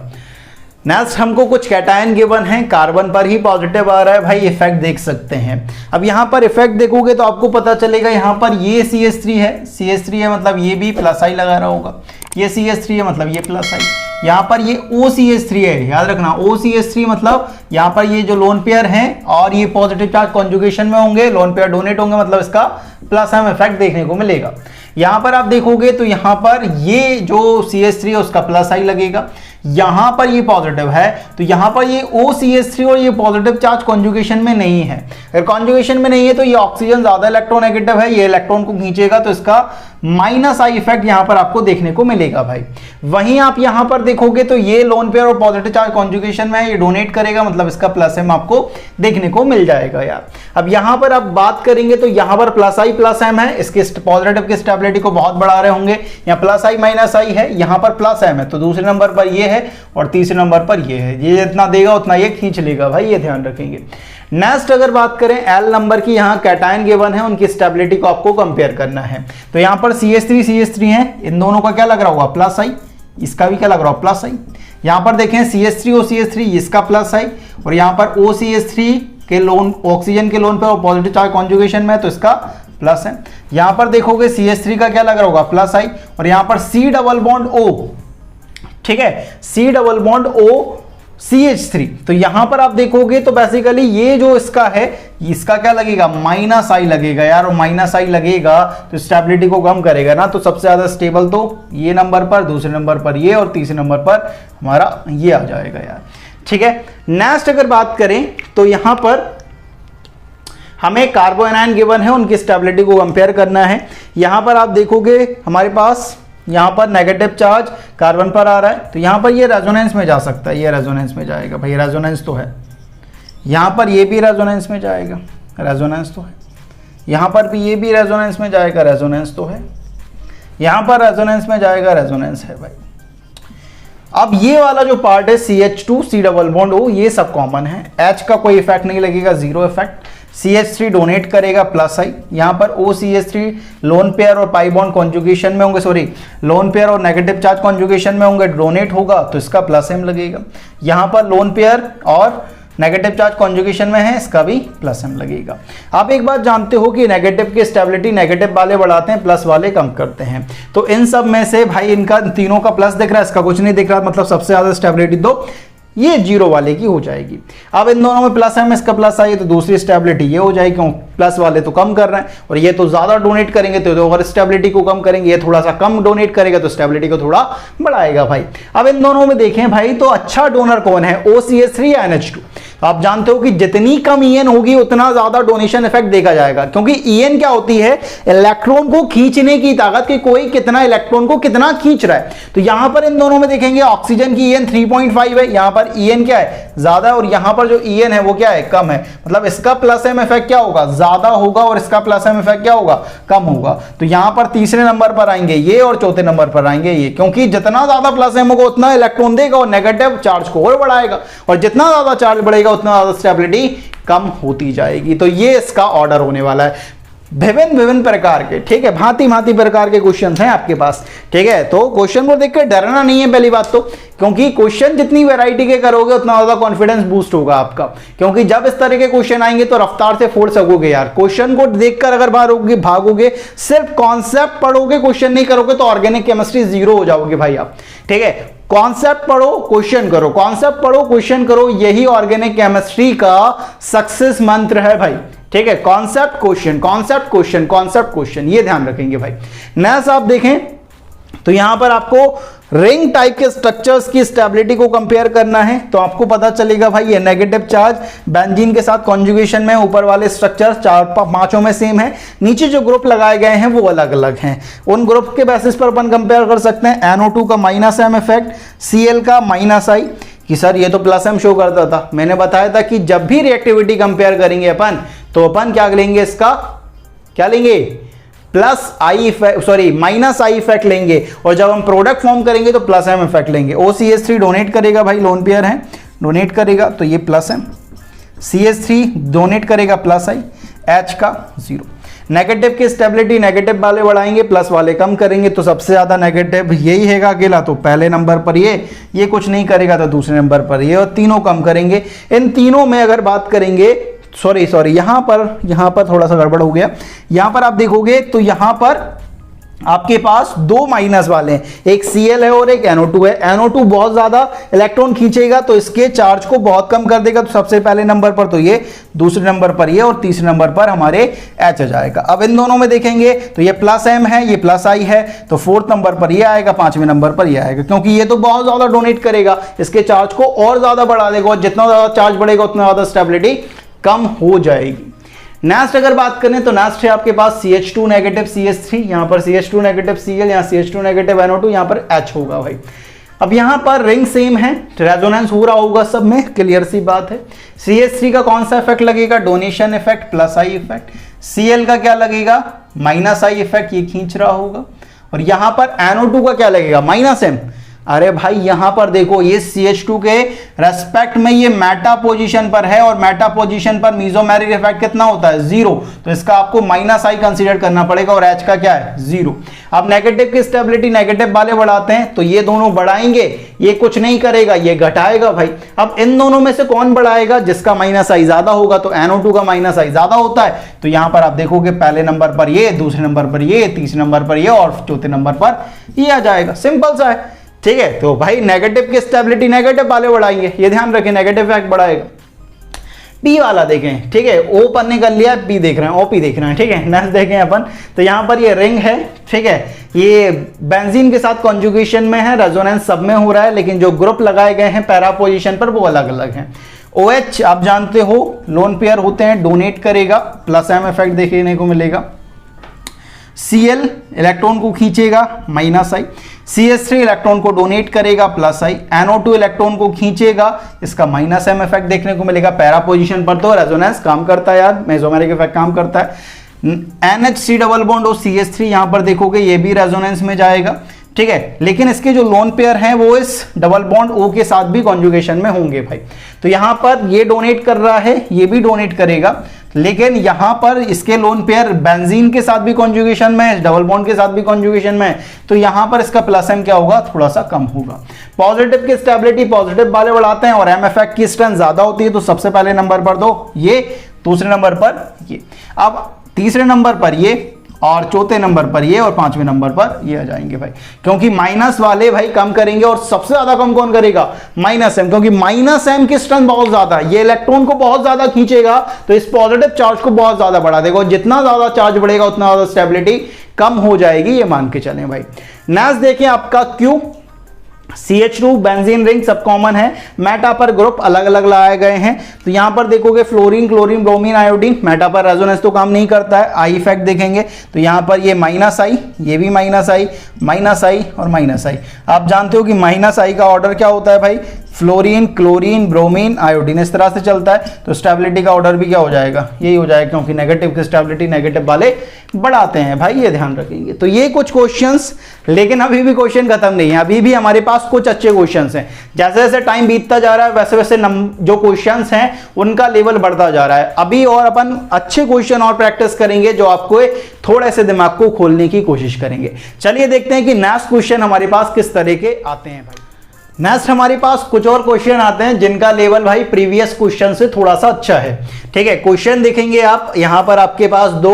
नेक्स्ट हमको कुछ कैटायन गिवन है, कार्बन पर ही पॉजिटिव आ रहा है भाई, इफेक्ट देख सकते हैं। अब यहाँ पर इफेक्ट देखोगे तो आपको पता चलेगा, यहाँ पर ये CH3 है, CH3 है मतलब ये भी प्लस आई लगा रहा होगा, ये CH3 है मतलब ये प्लस आई, यहाँ पर ये OCH3 है, याद रखना OCH3 मतलब यहाँ पर ये जो लोन पेयर है और ये पॉजिटिव चार्ज कॉन्जुगेशन में होंगे, लोन पेयर डोनेट होंगे, मतलब इसका प्लस एम इफेक्ट देखने को मिलेगा। यहाँ पर आप देखोगे तो यहाँ पर ये जो CH3 है उसका प्लस आई लगेगा, यहां पर ये पॉजिटिव है तो यहां पर ये OCH3 और ये पॉजिटिव चार्ज कॉन्जुगेशन में नहीं है। अगर कॉन्जुगेशन में नहीं है तो ये ऑक्सीजन ज्यादा इलेक्ट्रोनेगेटिव है, ये इलेक्ट्रॉन को खींचेगा तो इसका माइनस आई इफेक्ट यहां पर आपको देखने को मिलेगा भाई। वहीं आप यहां पर देखोगे तो ये लोन पेयर और पॉजिटिव चार्ज कॉन्जुगेशन में है, ये डोनेट करेगा मतलब इसका प्लस एम आपको देखने को मिल जाएगा यार। अब यहां पर आप बात करेंगे तो यहां पर प्लस आई प्लस एम है, इसके पॉजिटिव की स्टेबिलिटी को बहुत बढ़ा रहे होंगे, यहाँ प्लस आई माइनस आई है, यहाँ पर प्लस एम है, तो दूसरे नंबर पर ये है और तीसरे नंबर पर ये है, ये जितना देगा उतना ये खींच लेगा भाई, ये ध्यान रखेंगे। नेक्स्ट अगर बात करें एल नंबर की, यहाँ कैटायन गिवन है, उनकी स्टेबिलिटी को आपको कंपेयर करना है। तो यहाँ पर CH3 है, इन दोनों का क्या लग रहा होगा, प्लस आई, इसका भी क्या लग रहा होगा, प्लस आई। यहाँ पर देखें CH3 OCH3, इसका प्लस आई, और यहाँ पर OCH3 के लोन ऑक्सीजन के लोन पे और पॉजिटिव चार्ज कॉन्जुगेशन में तो इसका प्लस है। यहाँ पर देखोगे CH3 का क्या लग रहा होगा, प्लस आई, और यहाँ पर C डबल बॉन्ड O, ठीक है, C double bond O CH3, तो यहां पर आप देखोगे तो बेसिकली ये जो इसका है इसका क्या लगेगा, माइनस आई लगेगा यार, और माइनस आई लगेगा तो स्टेबिलिटी को कम करेगा ना, तो सबसे ज्यादा स्टेबल तो ये नंबर पर, दूसरे नंबर पर ये और तीसरे नंबर पर हमारा ये आ जाएगा यार, ठीक है। नेक्स्ट अगर बात करें तो यहां पर हमें कार्बोनाइन गिवन है, उनकी स्टेबिलिटी को कंपेयर करना है। यहां पर आप देखोगे हमारे पास यहाँ पर नेगेटिव चार्ज कार्बन पर आ रहा है, तो यहाँ पर ये रेजोनेंस में जा सकता है, ये रेजोनेंस में जाएगा भाई, रेजोनेंस तो है। यहाँ पर ये भी रेजोनेंस में जाएगा, रेजोनेंस तो है। यहाँ पर भी ये भी रेजोनेंस में जाएगा, रेजोनेंस तो है। यहाँ पर रेजोनेंस में जाएगा, रेजोनेंस है भाई। अब ये वाला जो पार्ट है CH2 C double bond O, ये सब कॉमन है, H का कोई इफेक्ट नहीं लगेगा, जीरो इफेक्ट। CH3 डोनेट करेगा प्लस आई, यहाँ पर OCH3 लोन पेयर और पाई बॉन्ड कॉन्जुगेशन में होंगे, सॉरी लोन पेयर और नेगेटिव चार्ज कॉन्जुगेशन में होंगे, डोनेट होगा तो इसका प्लस एम लगेगा। यहाँ पर लोन पेयर और नेगेटिव चार्ज कॉन्जुगेशन में है, इसका भी प्लस एम लगेगा। आप एक बात जानते हो कि नेगेटिव की स्टेबिलिटी नेगेटिव वाले बढ़ाते हैं, प्लस वाले कम करते हैं। तो इन सब में से भाई इनका तीनों का प्लस दिख रहा है, इसका कुछ नहीं दिख रहा, मतलब सबसे ज्यादा स्टेबिलिटी तो ये जीरो वाले की हो जाएगी। अब इन दोनों में प्लस है, इसका प्लस आई तो दूसरी स्टेबिलिटी ये हो जाएगी, क्यों प्लस वाले तो कम कर रहे हैं और ये तो ज्यादा डोनेट करेंगे तो और स्टेबिलिटी को कम करेंगे, ये थोड़ा सा कम डोनेट करेगा तो स्टेबिलिटी को थोड़ा बढ़ाएगा भाई। अब इन दोनों में देखें भाई तो अच्छा डोनर कौन है, OCH3 या NH2। तो आप जानते हो कि जितनी कम EN होगी उतना ज्यादा डोनेशन इफेक्ट देखा जाएगा, क्योंकि EN क्या होती है, इलेक्ट्रॉन को खींचने की ताकत, कि कोई कितना इलेक्ट्रॉन को कितना खींच रहा है। तो यहां पर इन दोनों में देखेंगे ऑक्सीजन की EN 3.5 है, यहां पर EN क्या है, ज्यादा, और यहां पर जो EN है वो क्या है, कम है, मतलब इसका प्लस एम इफेक्ट क्या होगा, ज्यादा होगा, और इसका प्लस एम इफेक्ट क्या होगा, कम होगा। तो यहां पर तीसरे नंबर पर आएंगे ये और चौथे नंबर पर आएंगे ये, क्योंकि जितना ज्यादा प्लस एम होगा उतना इलेक्ट्रॉन देगा और नेगेटिव चार्ज को और बढ़ाएगा, और जितना ज्यादा चार्ज बढ़ेगा उतना ज्यादा स्टेबिलिटी कम होती जाएगी। तो ये इसका ऑर्डर होने वाला है, विभिन्न प्रकार के, ठीक है, भांति प्रकार के क्वेश्चन हैं आपके पास, ठीक है। तो क्वेश्चन को देखकर डरना नहीं है पहली बात तो, क्योंकि क्वेश्चन जितनी वैरायटी के करोगे उतना ज्यादा कॉन्फिडेंस बूस्ट होगा आपका, क्योंकि जब इस तरह के क्वेश्चन आएंगे तो रफ्तार से फोड़ सकोगे यार। क्वेश्चन को देखकर अगर भागोगे, सिर्फ कॉन्सेप्ट पढ़ोगे, क्वेश्चन नहीं करोगे तो ऑर्गेनिक केमिस्ट्री जीरो हो जाओगे भाई आप, ठीक है, कॉन्सेप्ट पढ़ो क्वेश्चन करो, कॉन्सेप्ट पढ़ो क्वेश्चन करो, यही ऑर्गेनिक केमिस्ट्री का सक्सेस मंत्र है भाई। ठीक है, concept question, concept question, concept question, ये ध्यान रखेंगे भाई। नेक्स्ट आप देखें तो यहां पर आपको रिंग टाइप के स्ट्रक्चर्स की स्टेबिलिटी को कंपेयर करना है, तो आपको पता चलेगा भाई ये नेगेटिव चार्ज बेंजीन के साथ कॉन्जुगेशन में, ऊपर वाले स्ट्रक्चर पांचों में सेम है, नीचे जो ग्रुप लगाए गए हैं वो अलग अलग हैं। उन ग्रुप के बेसिस पर अपन कंपेयर कर सकते हैं NO2 का -M इफेक्ट, Cl का -I, कि सर ये तो +M शो करता था। मैंने बताया था कि जब भी रिएक्टिविटी कंपेयर करेंगे अपन, तो अपन क्या लेंगे, इसका क्या लेंगे, +I effect, sorry -I effect लेंगे, और जब हम प्रोडक्ट फॉर्म करेंगे तो +M इफेक्ट लेंगे। OCH3 डोनेट करेगा भाई, लोन पेयर है, डोनेट करेगा तो ये +M, CH3 डोनेट करेगा +I, H का 0। नेगेटिव की स्टेबिलिटी नेगेटिव वाले बढ़ाएंगे, प्लस वाले कम करेंगे, तो सबसे ज्यादा नेगेटिव यही हैगा अकेला, तो पहले नंबर पर ये कुछ नहीं करेगा तो दूसरे नंबर पर ये, और तीनों कम करेंगे। इन तीनों में अगर बात करेंगे, सॉरी यहां पर थोड़ा सा गड़बड़ हो गया, यहां पर आप देखोगे तो यहां पर आपके पास दो माइनस वाले हैं, एक Cl है और एक NO2 है। NO2 बहुत ज्यादा इलेक्ट्रॉन खींचेगा तो इसके चार्ज को बहुत कम कर देगा, तो सबसे पहले नंबर पर तो ये, दूसरे नंबर पर ये, और तीसरे नंबर पर हमारे H आ जाएगा। अब इन दोनों में देखेंगे तो ये +M है, ये +I है, तो फोर्थ नंबर पर ये आएगा, पांचवें नंबर पर ये आएगा, क्योंकि ये तो बहुत ज्यादा डोनेट करेगा, इसके चार्ज को और ज्यादा बढ़ा देगा, और जितना ज्यादा चार्ज बढ़ेगा उतना ज्यादा स्टेबिलिटी कम हो जाएगी। नेक्स्ट अगर बात करें तो नेक्स्ट है आपके पास CH2 नेगेटिव CH3, यहां पर CH2 नेगेटिव Cl, यहां CH2 नेगेटिव NO2, यहां पर H होगा भाई। अब यहां पर रिंग सेम है, रेजोनेंस हो रहा होगा सब में, क्लियर सी बात है। CH3 का कौन सा इफेक्ट लगेगा, donation effect, +I effect. Cl का क्या लगेगा, -I इफेक्ट, ये खींच रहा होगा। और यहां पर NO2 का क्या लगेगा, -M। अरे भाई यहां पर देखो, ये CH2 के रेस्पेक्ट में ये मेटा पोजीशन पर है, और मेटा पोजीशन पर मेसोमेरिक इफेक्ट कितना होता है, 0, तो इसका आपको -I कंसीडर करना पड़ेगा, और H का क्या है, 0। अब नेगेटिव की स्टेबिलिटी नेगेटिव वाले बढ़ाते हैं, तो ये दोनों बढ़ाएंगे, ये कुछ नहीं करेगा, ये घटाएगा भाई। अब इन दोनों में से कौन बढ़ाएगा, जिसका -I ज्यादा होगा, तो NO2 का -I ज्यादा होता है, तो यहां पर आप देखोगे पहले नंबर पर ये, दूसरे नंबर पर ये, तीसरे नंबर पर ये, और चौथे नंबर पर ये आ जाएगा, सिंपल सा है। ठीक है, तो भाई नेगेटिव की स्टेबिलिटी नेगेटिव वाले बढ़ाएंगे, ये ध्यान रखें, नेगेटिव इफेक्ट बढ़ाएगा। P वाला देखें, ठीक है, O अपन ने कर लिया, P देख रहे हैं, OP देख रहे हैं, ठीक है। नेक्स्ट देखें अपन, तो यहां पर ये रिंग है, ठीक है, ये बेंजीन के साथ कॉन्जुगेशन में है, रेजोनेंस सब में हो रहा है, लेकिन जो ग्रुप लगाए गए हैं पैरा पोजीशन पर वो अलग अलग हैं। OH आप जानते हो लोन पेयर होते हैं, डोनेट करेगा, +M इफेक्ट देखने को मिलेगा। Cl इलेक्ट्रॉन को खींचेगा, -I। CH3 इलेक्ट्रॉन को डोनेट करेगा, +I। NO2 इलेक्ट्रॉन को खींचेगा, इसका -M इफेक्ट देखने को मिलेगा। पैरा पोजीशन पर तो रेजोनेंस काम करता है यार, मेसोमेरिक इफेक्ट काम करता है। NHC डबल बॉन्ड और CH3 यहां पर देखोगे ये भी रेजोनेंस में जाएगा, ठीक है, लेकिन इसके जो लोन पेयर हैं वो इस डबल बॉन्ड O के साथ भी कॉन्जुगेशन में होंगे भाई। तो यहां पर ये डोनेट कर रहा है, ये भी डोनेट करेगा, लेकिन यहां पर इसके लोन पेयर बेंजीन के साथ भी कॉन्जुगेशन में, डबल बॉन्ड के साथ भी कॉन्जुगेशन में, तो यहां पर इसका +M क्या होगा, थोड़ा सा कम होगा। पॉजिटिव की स्टेबिलिटी पॉजिटिव वाले बढ़ाते हैं, और M इफेक्ट की स्ट्रेंथ ज्यादा होती है, तो सबसे पहले नंबर पर दो ये, दूसरे नंबर पर ये, अब तीसरे नंबर पर ये, और चौथे नंबर पर ये, और पांचवें नंबर पर ये आ जाएंगे भाई, क्योंकि माइनस वाले भाई कम करेंगे, और सबसे ज्यादा कम कौन करेगा, -M, क्योंकि -M की स्ट्रेंथ बहुत ज्यादा है, ये इलेक्ट्रॉन को बहुत ज्यादा खींचेगा, तो इस पॉजिटिव चार्ज को बहुत ज्यादा बढ़ा देगा, और जितना ज्यादा चार्ज बढ़ेगा उतना ज्यादा स्टेबिलिटी कम हो जाएगी, ये मान के चलें भाई। नेक्स्ट देखें आपका Q, CH2 बेंजीन रिंग सब कॉमन है, मेटा पर ग्रुप अलग अलग लगाए गए हैं, तो यहां पर देखोगे fluorine, chlorine, bromine, iodine, Meta पर रेजोनेंस तो काम नहीं करता है। I इफेक्ट देखेंगे तो यहां पर ये -I, ये भी -I और -I। आप जानते हो कि -I का ऑर्डर क्या होता है भाई, फ्लोरीन, क्लोरीन, ब्रोमीन, आयोडीन, इस तरह से चलता है, तो स्टेबिलिटी का ऑर्डर भी क्या हो जाएगा, यही हो जाएगा, क्योंकि नेगेटिव की स्टेबिलिटी नेगेटिव वाले बढ़ाते हैं भाई, ये ध्यान रखेंगे। तो ये कुछ क्वेश्चंस, लेकिन अभी भी क्वेश्चन खत्म नहीं है, अभी भी हमारे पास कुछ अच्छे क्वेश्चंस हैं। जैसे जैसे टाइम बीतता जा रहा है वैसे वैसे जो क्वेश्चंस हैं उनका लेवल बढ़ता जा रहा है। अभी और अपन अच्छे क्वेश्चन और प्रैक्टिस करेंगे, जो आपको थोड़े से दिमाग को खोलने की कोशिश करेंगे। चलिए देखते हैं कि नेक्स्ट क्वेश्चन हमारे पास किस तरह के आते हैं भाई। नेक्स्ट हमारे पास कुछ और क्वेश्चन आते हैं जिनका लेवल भाई प्रीवियस क्वेश्चन से थोड़ा सा अच्छा है, ठीक है। क्वेश्चन देखेंगे आप, यहां पर आपके पास दो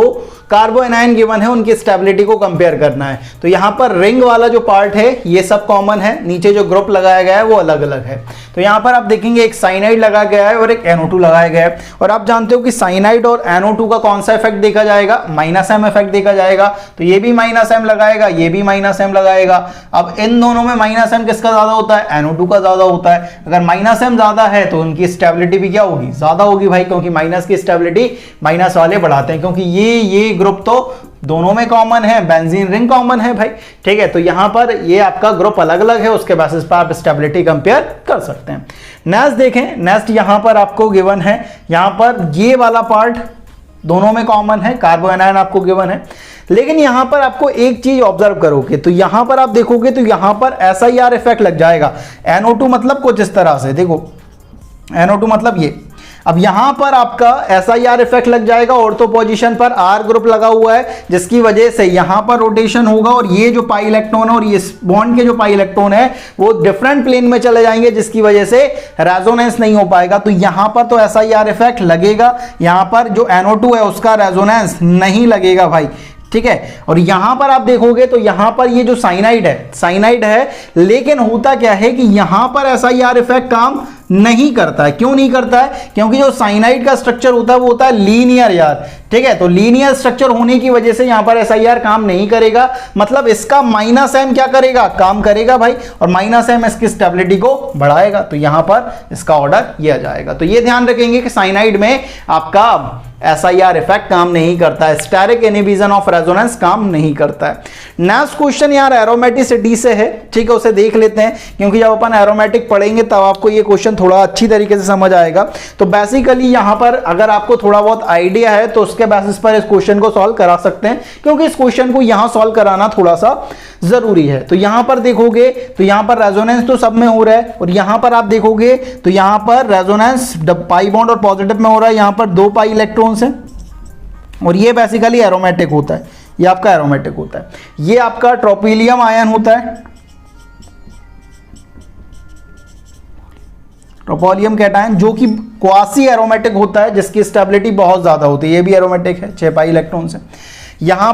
कार्बो एनायन गिवन है, उनकी स्टेबिलिटी को कंपेयर करना है। तो यहां पर रिंग वाला जो पार्ट है ये सब कॉमन है, नीचे जो ग्रुप लगाया गया है वो अलग अलग है। तो यहां पर आप देखेंगे एक साइनाइड लगाया गया है और एक NO2 लगाया गया है, और आप जानते हो कि साइनाइड और NO2 का कौन सा इफेक्ट देखा जाएगा, -m इफेक्ट देखा जाएगा। तो ये भी -m लगाएगा, ये भी -m लगाएगा। अब इन दोनों में -m किसका ज्यादा होता है, NO2 का ज्यादा होता है। अगर -m ज्यादा है तो उनकी स्टेबिलिटी भी क्या होगी, ज्यादा होगी भाई, क्योंकि माइनस की स्टेबिलिटी माइनस वाले बढ़ाते हैं, क्योंकि ये ग्रुप तो दोनों में कॉमन है, बेंजीन रिंग कॉमन है भाई, ठीक है। तो यहां पर ये आपका ग्रुप अलग अलग है, उसके बेसिस पर आप स्टेबिलिटी कंपेयर कर सकते हैं। नेक्स्ट देखें, नेक्स्ट यहां पर आपको गिवन है, यहां पर ये वाला पार्ट दोनों में कॉमन है, कार्बो एनायन आपको गिवन है। लेकिन यहां पर आपको एक चीज ऑब्जर्व करोगे तो यहां पर आप देखोगे तो यहां पर SIR इफेक्ट लग जाएगा। NO2 मतलब कुछ इस तरह से, देखो NO2 मतलब ये, अब यहां पर आपका SIR इफेक्ट लग जाएगा, ऑर्थो पोजीशन पर R ग्रुप लगा हुआ है, जिसकी वजह से यहां पर रोटेशन होगा और ये जो पाई इलेक्ट्रॉन है और ये बॉन्ड के जो पाई इलेक्ट्रॉन है वो डिफरेंट प्लेन में चले जाएंगे, जिसकी वजह से रेजोनेंस नहीं हो पाएगा। तो यहां पर तो SIR इफेक्ट लगेगा, यहां पर जो NO2 है उसका रेजोनेंस नहीं लगेगा भाई, ठीक है। और यहां पर आप देखोगे तो यहां पर ये जो साइनाइड है, लेकिन होता क्या है कि यहां पर SIR इफेक्ट काम नहीं करता है। क्यों नहीं करता है, क्योंकि जो साइनाइड का स्ट्रक्चर होता है वो होता है लीनियर यार, ठीक है। तो लीनियर स्ट्रक्चर होने की वजह से यहां पर SIR काम नहीं करेगा, मतलब इसका -m क्या करेगा, काम करेगा भाई, और -m इसकी स्टेबिलिटी को बढ़ाएगा। तो यहां पर इसका ऑर्डर ये आ जाएगा। तो ये ध्यान रखेंगे कि साइनाइड में आपका SIR इफेक्ट काम नहीं करता है, स्टेरिक इनहिबिशन ऑफ रेजोनेंस काम नहीं करता है। नेक्स्ट क्वेश्चन यार एरोमेटिसिटी से है, ठीक है, उसे देख लेते हैं, क्योंकि जब अपन एरोमेटिक पढ़ेंगे तब आपको ये क्वेश्चन थोड़ा अच्छी तरीके से समझ आएगा। तो बेसिकली यहां पर अगर आपको थोड़ा बहुत आइडिया है तो उसके बेसिस पर इस क्वेश्चन को सॉल्व करा सकते हैं, क्योंकि इस क्वेश्चन को यहां सॉल्व कराना थोड़ा सा जरूरी है। तो यहां पर देखोगे तो यहां पर रेजोनेंस तो सब में हो रहा है, और यहां पर आप देखोगे तो यहां पर रेजोनेंस पाई बॉन्ड और पॉजिटिव में हो रहा है, यहां पर 2 पाई इलेक्ट्रॉन्स हैं, और ये बेसिकली एरोमेटिक होता है, ये आपका एरोमेटिक होता है। ये आपका ट्रोपिलियम आयन होता है, ट्रोपोलियम कैटायन, जो कि क्वासी एरोमेटिक होता है, जिसकी स्टेबिलिटी बहुत ज्यादा होती है। ये भी एरोमेटिक है, 6 पाई इलेक्ट्रॉन से। यहां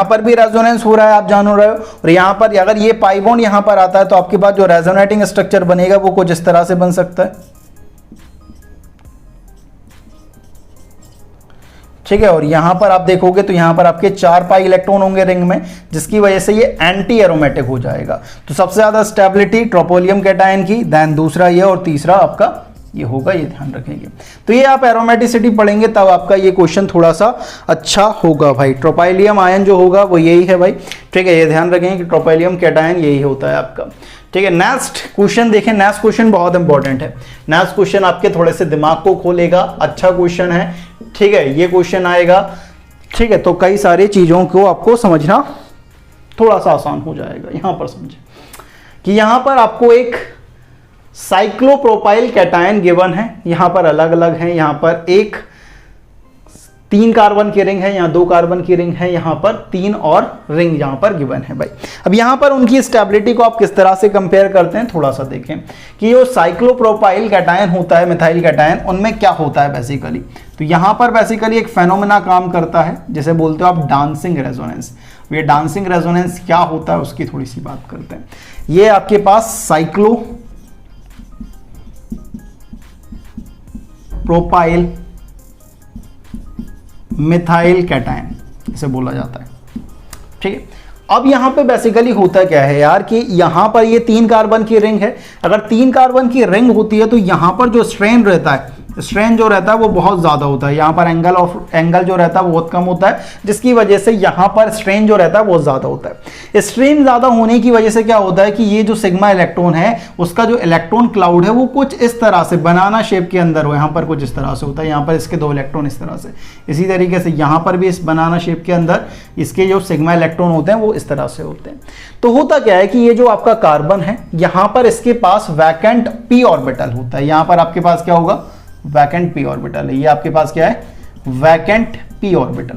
पर भी रेजोनेंस हो रहा है, आप जान रहे हो। और यहां पर अगर ये पाई बॉन्ड यहां पर आता है तो आपके पास जो रेजोनेटिंग स्ट्रक्चर बनेगा वो कुछ इस तरह से बन सकता है, ठीक है। और यहां पर आप देखोगे तो यहां पर आपके 4 पाई इलेक्ट्रॉन होंगे रिंग में, जिसकी वजह से ये एंटी एरोमेटिक हो जाएगा। तो सबसे ज्यादा स्टेबिलिटी ट्रोपोलियम कैटायन की, देन दूसरा ये, और तीसरा आपका ये होगा, ये ध्यान रखेंगे। तो ये आप एरोमेटिसिटी पढ़ेंगे तब आपका ये क्वेश्चन थोड़ा सा अच्छा होगा भाई। ट्रोपोलियम आयन जो होगा वो यही है भाई, ठीक है, ये ध्यान रखेंगे कि ट्रोपोलियम कैटायन यही होता है आपका, ठीक है। नेक्स्ट क्वेश्चन देखें, नेक्स्ट क्वेश्चन बहुत इंपॉर्टेंट है। नेक्स्ट क्वेश्चन आपके थोड़े से दिमाग को खोलेगा, अच्छा क्वेश्चन है, ठीक है। ये क्वेश्चन आएगा, ठीक है, तो कई सारी चीजों को आपको समझना थोड़ा सा आसान हो जाएगा। यहां पर समझे कि यहां पर आपको एक साइक्लोप्रोपाइल कैटायन गिवन है, यहां पर अलग अलग है, यहां पर एक 3 कार्बन की रिंग है, यहाँ 2 कार्बन की रिंग है, यहाँ पर 3 और रिंग यहाँ पर गिवन है भाई। अब यहाँ पर उनकी स्टेबिलिटी को आप किस तरह से कंपेयर करते हैं, थोड़ा सा देखें कि जो साइक्लोप्रोपाइल कैटायन होता है, मिथाइल कैटायन, उनमें क्या होता है बेसिकली। तो यहाँ पर बेसिकली एक फेनोमेना काम करता है, जिसे बोलते हो आप डांसिंग रेजोनेंस। ये डांसिंग रेजोनेंस क्या होता है उसकी थोड़ी सी बात करते हैं। ये आपके पास साइक्लोप्रोपाइल मिथाइल कैटायन इसे बोला जाता है, ठीक है। अब यहां पे बेसिकली होता क्या है यार कि यहां पर ये 3 कार्बन की रिंग है। अगर 3 कार्बन की रिंग होती है तो यहां पर जो स्ट्रेन रहता है, स्ट्रेन जो रहता है वो बहुत ज्यादा होता है, यहाँ पर एंगल जो रहता है वो बहुत कम होता है, जिसकी वजह से यहाँ पर स्ट्रेन जो रहता है बहुत ज्यादा होता है। स्ट्रेन ज्यादा होने की वजह से क्या होता है कि ये जो सिग्मा इलेक्ट्रॉन है उसका जो इलेक्ट्रॉन क्लाउड है वो कुछ इस तरह से बनाना शेप के अंदर हो, यहाँ पर कुछ इस तरह से होता है, यहाँ पर इसके 2 इलेक्ट्रॉन इस तरह से, इसी तरीके से यहाँ पर भी इस बनाना शेप के अंदर इसके जो सिग्मा इलेक्ट्रॉन होते हैं वो इस तरह से होते हैं। तो होता क्या है कि ये जो आपका कार्बन है यहाँ पर इसके पास वैकेंट p ऑर्बिटल होता है, यहाँ पर आपके पास क्या होगा, वैकेंट p ऑर्बिटल है। ये आपके पास क्या है, वैकेंट p ऑर्बिटल।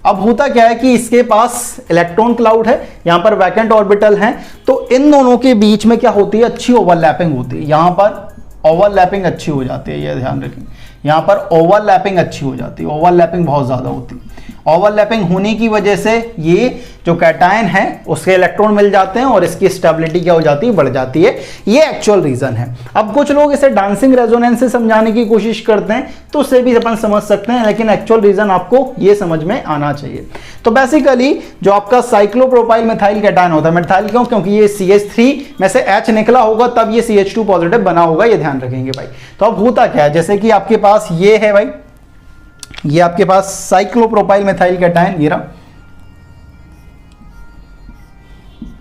अब होता क्या है कि इसके पास इलेक्ट्रॉन क्लाउड है, यहां पर वैकेंट ऑर्बिटल है, तो इन दोनों के बीच में क्या होती है, अच्छी ओवरलैपिंग होती है, यहां पर ओवरलैपिंग अच्छी हो जाती है, ये ध्यान रखें। यहाँ पर ओवरलैपिंग अच्छी हो जाती है, ओवरलैपिंग बहुत ज़्यादा होती है। ओवरलैपिंग होने की वजह से ये जो कैटायन है उसके इलेक्ट्रॉन मिल जाते हैं और इसकी स्टेबिलिटी क्या हो जाती है, बढ़ जाती है। ये एक्चुअल रीजन है। अब कुछ लोग इसे डांसिंग रेजोनेंस से समझाने की कोशिश करते हैं तो उससे भी अपन समझ सकते हैं, लेकिन एक्चुअल रीजन आपको ये समझ में आना चाहिए। तो बेसिकली जो आपका साइक्लोप्रोपाइल मिथाइल कैटायन होता है, मिथाइल क्यों, क्योंकि ये CH3 में से H निकला होगा तब ये CH2 पॉजिटिव बना होगा, ये ध्यान रखेंगे भाई। तो अब होता क्या है, जैसे कि आपके पास ये है भाई, ये आपके पास साइक्लोप्रोपाइल मिथाइल कैटायन, ये रहा,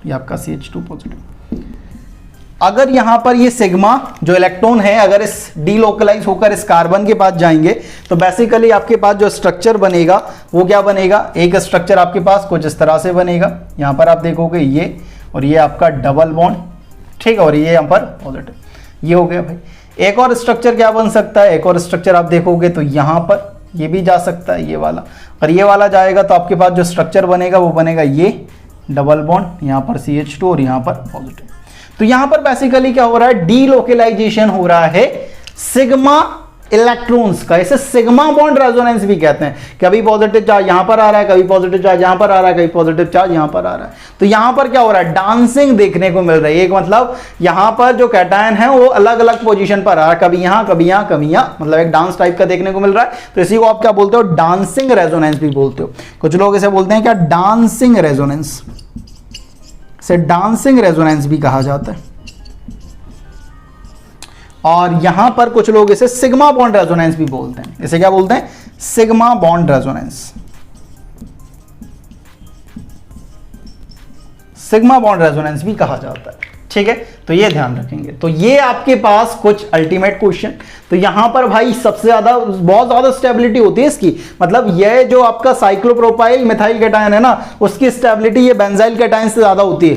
ये आपका CH2 पॉजिटिव। अगर यहां पर ये सिग्मा जो इलेक्ट्रॉन है अगर इस डीलोकलाइज होकर इस कार्बन के पास जाएंगे तो बेसिकली आपके पास जो स्ट्रक्चर बनेगा वो क्या बनेगा, एक स्ट्रक्चर आपके पास कुछ इस तरह से बनेगा। यहां पर आप देखोगे ये और ये आपका डबल बॉन्ड, ठीक है, और ये यहां पर पॉजिटिव, ये हो गया भाई। एक और स्ट्रक्चर क्या बन सकता है, एक और स्ट्रक्चर आप देखोगे तो यहां पर ये भी जा सकता है, ये वाला, और ये वाला जाएगा तो आपके पास जो स्ट्रक्चर बनेगा वो बनेगा ये डबल बॉन्ड, यहाँ पर CH2 और यहाँ पर पॉजिटिव। तो यहाँ पर बेसिकली क्या हो रहा है, डीलोकलाइजेशन हो रहा है सिग्मा इलेक्ट्रॉन्स का। इसे सिग्मा बॉन्ड रेजोनेंस भी कहते हैं। कभी पॉजिटिव चार्ज यहां पर आ रहा है, कभी पॉजिटिव चार्ज यहां पर आ रहा है, कभी पॉजिटिव चार्ज यहां पर आ रहा है। तो यहां पर क्या हो रहा है, डांसिंग देखने को मिल रही है। एक मतलब यहां पर जो कैटायन है वो अलग अलग पोजीशन पर आ रहा है, कभी यहां कभी यहां कभी यहां, मतलब एक डांस टाइप का देखने को मिल रहा है। तो इसी को आप क्या बोलते हो, डांसिंग रेजोनेंस भी बोलते हो। कुछ लोग इसे बोलते हैं क्या, डांसिंग रेजोनेंस, इसे डांसिंग रेजोनेंस भी कहा जाता है। और यहां पर कुछ लोग इसे सिग्मा बॉन्ड रेजोनेंस भी बोलते हैं। इसे क्या बोलते हैं, sigma bond resonance, sigma bond resonance भी कहा जाता है, ठीक है। तो ये ध्यान रखेंगे। तो ये आपके पास कुछ अल्टीमेट क्वेश्चन। तो यहां पर भाई सबसे ज्यादा बहुत ज्यादा स्टेबिलिटी होती है इसकी, मतलब ये जो आपका साइक्लोप्रोपाइल मिथाइल कैटायन है ना, उसकी स्टेबिलिटी ये बेंजाइल कैटायन से ज्यादा होती है,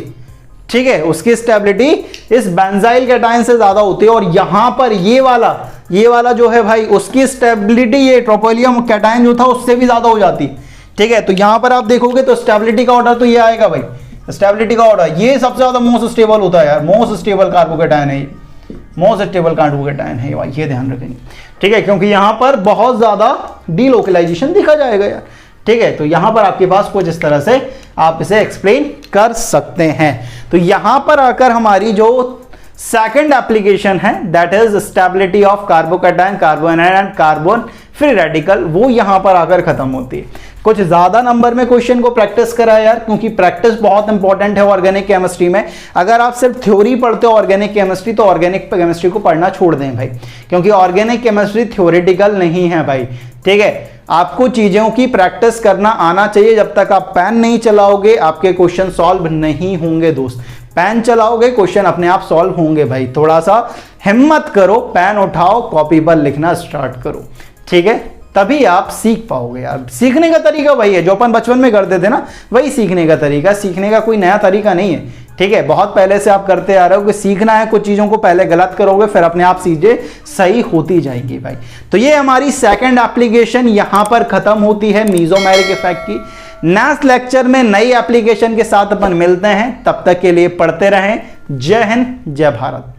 ठीक है, उसकी स्टेबिलिटी इस बेंजाइल कैटायन से ज्यादा होती है। और यहां पर ये वाला जो है भाई, उसकी स्टेबिलिटी ये ट्रोपोलियम कैटायन जो था उससे भी ज्यादा हो जाती है, ठीक है। तो यहां पर आप देखोगे तो स्टेबिलिटी का ऑर्डर तो ये आएगा भाई, स्टेबिलिटी का ऑर्डर ये सबसे ज्यादा मोस्ट स्टेबल होता है यार, मोस्ट स्टेबल कार्बोकैटायन है, मोस्ट स्टेबल कार्बोकैटायन है भाई, ये ध्यान रखेंगे, ठीक है, क्योंकि यहां पर बहुत ज्यादा डीलोकलाइजेशन दिखा जाएगा यार, ठीक है। तो यहां पर आपके पास कुछ इस तरह से आप इसे एक्सप्लेन कर सकते हैं। तो यहां पर आकर हमारी जो सेकंड एप्लीकेशन है that is stability of carbocation, carbon and carbon free radical, वो यहां पर आकर खत्म होती है। कुछ ज्यादा नंबर में क्वेश्चन को प्रैक्टिस करा यार, क्योंकि प्रैक्टिस बहुत इंपॉर्टेंट है ऑर्गेनिक केमिस्ट्री में। अगर आप सिर्फ थ्योरी पढ़ते हो ऑर्गेनिक केमिस्ट्री तो ऑर्गेनिक केमिस्ट्री को पढ़ना छोड़ दें भाई, क्योंकि ऑर्गेनिक केमिस्ट्री थ्योरेटिकल नहीं है भाई, ठीक है। आपको चीजों की प्रैक्टिस करना आना चाहिए। जब तक आप पेन नहीं चलाओगे आपके क्वेश्चन सॉल्व नहीं होंगे दोस्त। पेन चलाओगे क्वेश्चन अपने आप सॉल्व होंगे भाई। थोड़ा सा हिम्मत करो, पेन उठाओ, कॉपी पर लिखना स्टार्ट करो, ठीक है, तभी आप सीख पाओगे यार। सीखने का तरीका वही है जो अपन बचपन में करते थे ना, वही सीखने का तरीका, सीखने का कोई नया तरीका नहीं है, ठीक है। बहुत पहले से आप करते आ रहे हो कि सीखना है, कुछ चीजों को पहले गलत करोगे फिर अपने आप चीजें सही होती जाएंगी भाई। तो ये हमारी सेकंड एप्लीकेशन यहां पर खत्म होती है मीसोमेरिक इफेक्ट की। नेक्स्ट लेक्चर में नई एप्लीकेशन के साथ अपन मिलते हैं, तब तक के लिए पढ़ते रहें। जय हिंद, जय भारत।